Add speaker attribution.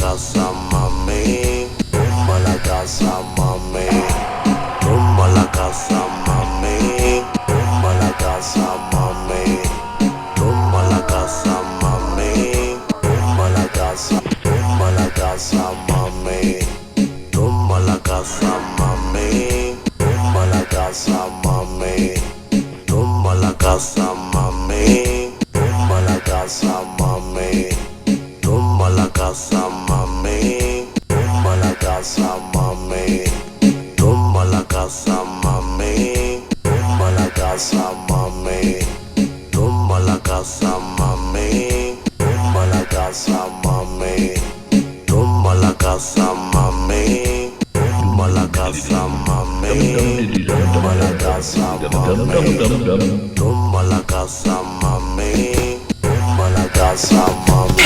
Speaker 1: casa mami, tumba la casa mami, tumba la casa mami, tumba la casa mami, tumba la casa mami, tumba la casa, tumba la casa mami, tumba la casa mami, tumba la casa mami, tumba la casa mami, tumba la casa mami. Tumba la casa mami, tumba la casa mami, tumba la casa mami, tumba la casa mami, tumba la casa mami, tumba la casa mami, tumba la casa mami, tumba la casa mami, tumba la casa mami, tumba la casa mami, tumba la casa mami.